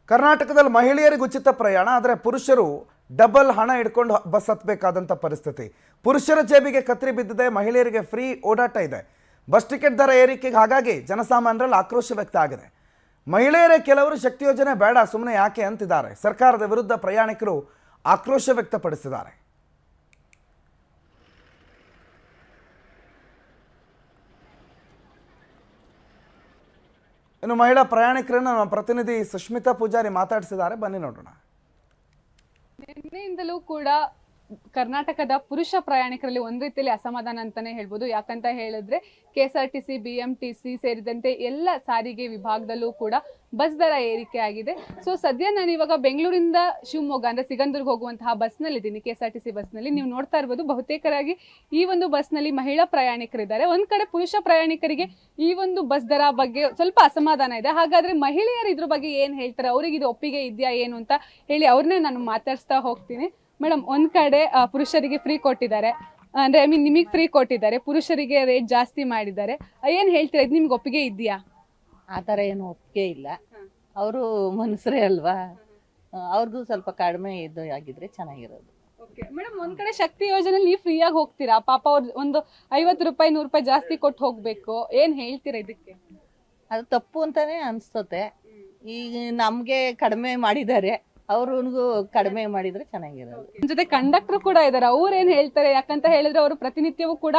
ಕರ್ನಾಟಕದಲ್ಲಿ ಮಹಿಳೆಯರಿಗೆ ಉಚಿತ ಪ್ರಯಾಣ, ಆದರೆ ಪುರುಷರು ಡಬಲ್ ಹಣ ಇಟ್ಕೊಂಡು ಬಸ್ ಹತ್ತಬೇಕಾದಂಥ ಪರಿಸ್ಥಿತಿ. ಪುರುಷರ ಜೇಬಿಗೆ ಕತ್ರಿ ಬಿದ್ದಿದೆ, ಮಹಿಳೆಯರಿಗೆ ಫ್ರೀ ಓಡಾಟ ಇದೆ. ಬಸ್ ಟಿಕೆಟ್ ದರ ಏರಿಕೆಗೆ ಹಾಗಾಗಿ ಜನಸಾಮಾನ್ಯರಲ್ಲಿ ಆಕ್ರೋಶ ವ್ಯಕ್ತ ಆಗಿದೆ. ಮಹಿಳೆಯರೇ ಕೆಲವರು ಶಕ್ತಿ ಯೋಜನೆ ಬೇಡ ಸುಮ್ಮನೆ ಯಾಕೆ ಅಂತಿದ್ದಾರೆ. ಸರ್ಕಾರದ ವಿರುದ್ಧ ಪ್ರಯಾಣಿಕರು ಆಕ್ರೋಶ ವ್ಯಕ್ತಪಡಿಸಿದ್ದಾರೆ. ಇನ್ನು ಮಹಿಳಾ ಪ್ರಯಾಣಿಕರನ್ನು ನಮ್ಮ ಪ್ರತಿನಿಧಿ ಸುಷ್ಮಿತಾ ಪೂಜಾರಿ ಮಾತಾಡಿಸಿದ್ದಾರೆ, ಬನ್ನಿ ನೋಡೋಣ. ನಿನ್ನೆಯಿಂದಲೂ ಕೂಡ ಕರ್ನಾಟಕದ ಪುರುಷ ಪ್ರಯಾಣಿಕರಲ್ಲಿ ಒಂದ್ ರೀತಿಯಲ್ಲಿ ಅಸಮಾಧಾನ ಅಂತಾನೆ ಹೇಳ್ಬೋದು. ಯಾಕಂತ ಹೇಳಿದ್ರೆ KSRTC, BMTC ಸೇರಿದಂತೆ ಎಲ್ಲ ಸಾರಿಗೆ ವಿಭಾಗದಲ್ಲೂ ಕೂಡ ಬಸ್ ದರ ಏರಿಕೆ ಆಗಿದೆ. ಸೊ ಸದ್ಯ ನಾನು ಇವಾಗ ಬೆಂಗಳೂರಿಂದ ಶಿವಮೊಗ್ಗ ಅಂದ್ರೆ ಸಿಗಂದೂರ್ಗೆ ಹೋಗುವಂತಹ ಬಸ್ ನಲ್ಲಿ ಇದ್ದೀನಿ, KSRTC ಬಸ್ ನಲ್ಲಿ. ನೀವು ನೋಡ್ತಾ ಇರ್ಬೋದು, ಬಹುತೇಕರಾಗಿ ಈ ಒಂದು ಬಸ್ ನಲ್ಲಿ ಮಹಿಳಾ ಪ್ರಯಾಣಿಕರಿದ್ದಾರೆ. ಒಂದ್ ಕಡೆ ಪುರುಷ ಪ್ರಯಾಣಿಕರಿಗೆ ಈ ಒಂದು ಬಸ್ ದರ ಬಗ್ಗೆ ಸ್ವಲ್ಪ ಅಸಮಾಧಾನ ಇದೆ. ಹಾಗಾದ್ರೆ ಮಹಿಳೆಯರು ಇದ್ರ ಬಗ್ಗೆ ಏನ್ ಹೇಳ್ತಾರೆ, ಅವ್ರಿಗೆ ಇದು ಒಪ್ಪಿಗೆ ಇದೆಯಾ ಏನು ಅಂತ ಹೇಳಿ ಅವ್ರನ್ನೇ ನಾನು ಮಾತಾಡ್ಸ್ತಾ ಹೋಗ್ತೀನಿ. ಮೇಡಮ್, ಒಂದ್ ಕಡೆ ಪುರುಷರಿಗೆ ಫ್ರೀ ಕೊಟ್ಟಿದ್ದಾರೆ, ಅಂದ್ರೆ ನಿಮಗೆ ಫ್ರೀ ಕೊಟ್ಟಿದ್ದಾರೆ, ಪುರುಷರಿಗೆ ರೇಟ್ ಜಾಸ್ತಿ ಮಾಡಿದ್ದಾರೆ. ಏನ್ ಹೇಳ್ತೀರಾ, ಇದು ನಿಮ್ಗೆ ಒಪ್ಪಿಗೆ ಇದೆಯಾ? ಆ ಥರ ಏನು ಒಪ್ಪಿಗೆ ಇಲ್ಲ. ಅವರು ಮನುಷ್ಯರೇ ಅಲ್ವಾ, ಅವ್ರದ್ದು ಸ್ವಲ್ಪ ಕಡಿಮೆ ಇದು ಆಗಿದ್ರೆ ಚೆನ್ನಾಗಿರೋದು. ಮೇಡಮ್, ಒಂದ್ ಕಡೆ ಶಕ್ತಿ ಯೋಜನೆ ನೀವು ಫ್ರೀ ಆಗಿ ಹೋಗ್ತೀರಾ, ಪಾಪ ಅವ್ರು ಒಂದು 50 ರೂಪಾಯಿ 100 ರೂಪಾಯಿ ಜಾಸ್ತಿ ಕೊಟ್ಟು ಹೋಗ್ಬೇಕು, ಏನ್ ಹೇಳ್ತೀರಾ ಇದಕ್ಕೆ? ಅದು ತಪ್ಪು ಅಂತಾನೆ ಅನ್ಸ್ತತೆ. ಈಗ ನಮ್ಗೆ ಕಡಿಮೆ ಮಾಡಿದ್ದಾರೆ, ಅವ್ರಿಗೂ ಕಡಿಮೆ ಮಾಡಿದ್ರೆ ಚೆನ್ನಾಗಿರೋದು. ಜೊತೆ ಕಂಡಕ್ಟರ್ ಕೂಡ ಇದಾರೆ, ಅವ್ರು ಏನ್ ಹೇಳ್ತಾರೆ? ಯಾಕಂತ ಹೇಳಿದ್ರೆ ಅವರು ಪ್ರತಿನಿತ್ಯವೂ ಕೂಡ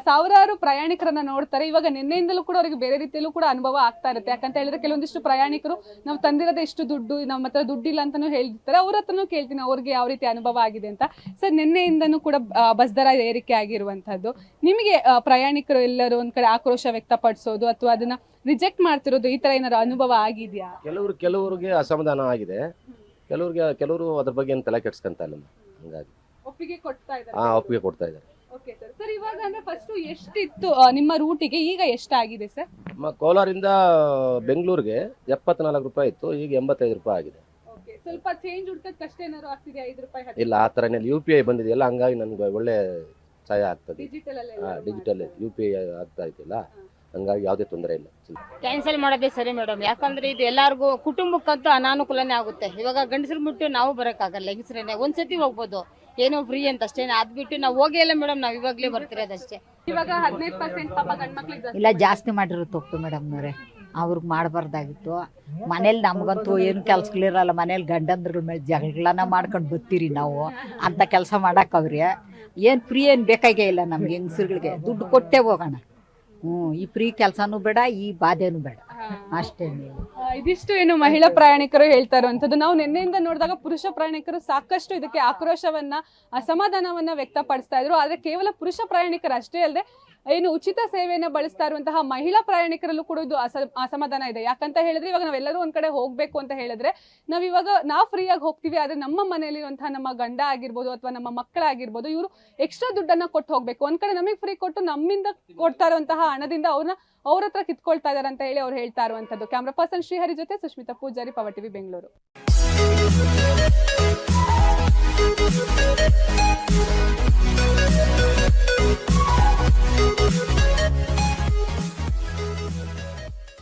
ಸಾವಿರಾರು ಪ್ರಯಾಣಿಕರನ್ನ ನೋಡ್ತಾರೆ. ಇವಾಗ ನಿನ್ನೆಯಿಂದಲೂ ಕೂಡ ಅವರಿಗೆ ಬೇರೆ ರೀತಿಯಲ್ಲೂ ಕೂಡ ಅನುಭವ ಆಗ್ತಾ ಇರುತ್ತೆ. ಯಾಕಂತ ಹೇಳಿದ್ರೆ ಕೆಲವೊಂದಿಷ್ಟು ಪ್ರಯಾಣಿಕರು ನಾವು ತಂದಿರೋದೇ ಇಷ್ಟು ದುಡ್ಡು, ನಮ್ಮ ಹತ್ರ ದುಡ್ಡಿಲ್ಲ ಅಂತಾನು ಹೇಳ್ತಾರೆ. ಅವ್ರ ಹತ್ರನೂ ಕೇಳ್ತೀನಿ ಅವ್ರಿಗೆ ಯಾವ ರೀತಿ ಅನುಭವ ಆಗಿದೆ ಅಂತ. ಸರ್, ನಿನ್ನೆಯಿಂದನೂ ಕೂಡ ಬಸ್ ದರ ಏರಿಕೆ ಆಗಿರುವಂತದ್ದು, ನಿಮಗೆ ಪ್ರಯಾಣಿಕರು ಎಲ್ಲರೂ ಒಂದ್ ಕಡೆ ಆಕ್ರೋಶ ವ್ಯಕ್ತಪಡಿಸೋದು ಅಥವಾ ಅದನ್ನ ರಿಜೆಕ್ಟ್ ಮಾಡ್ತಿರೋದು, ಈ ತರ ಏನಾದ್ರು ಅನುಭವ ಆಗಿದೆಯಾ? ಕೆಲವ್ರಿಗೆ ಅಸಮಾಧಾನ ಆಗಿದೆ, ಕೆಲವರು ಅದ್ರ ಬಗ್ಗೆ ಏನು ತಲೆ ಕೆಡ್ಸ್ಕೊಂತ ಇಲ್ಲ. ಹಂಗಾಗಿ ಒಪ್ಪಿಗೆ ಕೊಡ್ತಾ ಇದ್ದಾರೆ. ಒಪ್ಪಿಗೆ ಕೊಡ್ತಾ ಇದ್ದಾರೆ. Okay sir. ಸರ್, ಇವಾಗ ಅಂದ್ರೆ ಫಸ್ಟ್ ಎಷ್ಟಿತ್ತು ನಿಮ್ಮ ರೂಟಿಗೆ, ಈಗ ಎಷ್ಟಾಗಿದೆ ಸರ್? ಕೋಲಾರಿಂದ ಬೆಂಗಳೂರಿಗೆ 74 ರೂಪಾಯಿ ಇತ್ತು, ಈಗ 85 ರೂಪಾಯಿ ಆಗಿದೆ. ಓಕೆ, ಸ್ವಲ್ಪ ಚೇಂಜ್ ಹುಡ್ಕಕ್ಕೆ ಏನಾದ್ರು ಆಗ್ತಿದೆ? 5 ರೂಪಾಯಿ ಇಲ್ಲ, ಆ ಥರ UPI ಬಂದಿದೆಯಲ್ಲ, ಹಂಗಾಗಿ ನನ್ಗೆ ಒಳ್ಳೆ ಸಹಾಯ ಆಗ್ತದೆ. ಡಿಜಿಟಲ್ UPI ಆಗ್ತಾ ಇದ್ದಿಲ್ಲ, ಹಂಗಾಗಿ ಯಾವುದೇ ತೊಂದರೆ ಇಲ್ಲ. ಕ್ಯಾನ್ಸಲ್ ಮಾಡೋದೇ ಸರಿ ಮೇಡಮ್. ಯಾಕಂದ್ರೆ ಇದು ಎಲ್ಲಾರ್ಗು ಕುಟುಂಬಕ್ಕಂತೂ ಅನಾನುಕೂಲನೇ ಆಗುತ್ತೆ. ಇವಾಗ ಗಂಡಸರು ಬಿಟ್ಟು ನಾವು ಬರೋಕ್ಕಾಗಲ್ಲ, ಹೆಂಗಸರೇನೆ ಒಂದ್ಸತಿ ಹೋಗ್ಬೋದು, ಏನೋ ಫ್ರೀ ಅಂತ ಅಷ್ಟೇ. ಅದ್ ಬಿಟ್ಟು ನಾವು ಹೋಗೇ ಇಲ್ಲ ಮೇಡಮ್, ನಾವ್ ಇವಾಗ್ಲೇ ಬರ್ತಿರೋದಷ್ಟೇ. ಇವಾಗ 15% ಪಾಪ ಗಂಡ್ಮಕ್ಳಿಗೆ ಇಲ್ಲ, ಜಾಸ್ತಿ ಮಾಡಿರೋ ತಪ್ಪು ಮೇಡಮ್ನವ್ರೆ. ಅವ್ರಿಗೆ ಮಾಡಬಾರ್ದಾಗಿತ್ತು. ಮನೇಲಿ ನಮಗಂತೂ ಏನು ಕೆಲ್ಸಗಳಿರಲ್ಲ, ಮನೇಲಿ ಗಂಡಂದ್ರ ಮೇಲೆ ಜಗಳನ ಮಾಡ್ಕೊಂಡು ಬರ್ತೀರಿ ನಾವು. ಅಂತ ಕೆಲಸ ಮಾಡಕ್ಕವ್ರಿ ಏನು ಫ್ರೀ ಏನು ಬೇಕಾಗೇ ಇಲ್ಲ ನಮ್ಗೆ ಹೆಂಗಸ್ರುಗಳಿಗೆ. ದುಡ್ಡು ಕೊಟ್ಟೆ ಹೋಗೋಣ. ಈ ಫ್ರೀ ಕೆಲಸನೂ ಬೇಡ, ಈ ಬಾಧೆನೂ ಬೇಡ, ಅಷ್ಟೇ. ಇದಿಷ್ಟು ಏನು ಮಹಿಳಾ ಪ್ರಯಾಣಿಕರು ಹೇಳ್ತಾ ಇರುವಂತದ್ದು. ನಾವು ನಿನ್ನೆಯಿಂದ ನೋಡಿದಾಗ ಪುರುಷ ಪ್ರಯಾಣಿಕರು ಸಾಕಷ್ಟು ಇದಕ್ಕೆ ಆಕ್ರೋಶವನ್ನ, ಅಸಮಾಧಾನವನ್ನ ವ್ಯಕ್ತಪಡಿಸ್ತಾ ಇದ್ರು. ಆದ್ರೆ ಕೇವಲ ಪುರುಷ ಪ್ರಯಾಣಿಕರು ಅಷ್ಟೇ ಅಲ್ಲದೆ ಏನು ಉಚಿತ ಸೇವೆಯನ್ನ ಬಳಸ್ತಾ ಇರುವಂತಹ ಮಹಿಳಾ ಪ್ರಯಾಣಿಕರಲ್ಲೂ ಕೂಡ ಇದು ಅಸಮಾಧಾನ ಇದೆ. ಯಾಕಂತ ಹೇಳಿದ್ರೆ ಇವಾಗ ನಾವೆಲ್ಲರೂ ಒಂದ್ ಕಡೆ ಹೋಗ್ಬೇಕು ಅಂತ ಹೇಳಿದ್ರೆ ನಾವು ಫ್ರೀ ಆಗಿ ಹೋಗ್ತೀವಿ, ಆದ್ರೆ ನಮ್ಮ ಮನೆಯಲ್ಲಿರುವಂತಹ ನಮ್ಮ ಗಂಡ ಆಗಿರ್ಬೋದು ಅಥವಾ ನಮ್ಮ ಮಕ್ಕಳಾಗಿರ್ಬೋದು, ಇವರು ಎಕ್ಸ್ಟ್ರಾ ದುಡ್ಡನ್ನ ಕೊಟ್ಟು ಹೋಗ್ಬೇಕು. ಒಂದ್ ಕಡೆ ನಮಗೆ ಫ್ರೀ ಕೊಟ್ಟು ನಮ್ಮಿಂದ ಕೊಡ್ತಾ ಇರುವಂತಹ ಹಣದಿಂದ ಅವ್ರ ಹತ್ರ ಕಿತ್ಕೊಳ್ತಾ ಇದಾರೆ ಅಂತ ಹೇಳಿ ಅವ್ರು ಹೇಳ್ತಾ ಇರುವಂತದ್ದು. ಕ್ಯಾಮ್ರಾ ಪರ್ಸನ್ ಶ್ರೀಹರಿ ಜೊತೆ ಸುಷ್ಮಿತಾ ಪೂಜಾರಿ, ಪವರ್ ಟಿವಿ, ಬೆಂಗಳೂರು.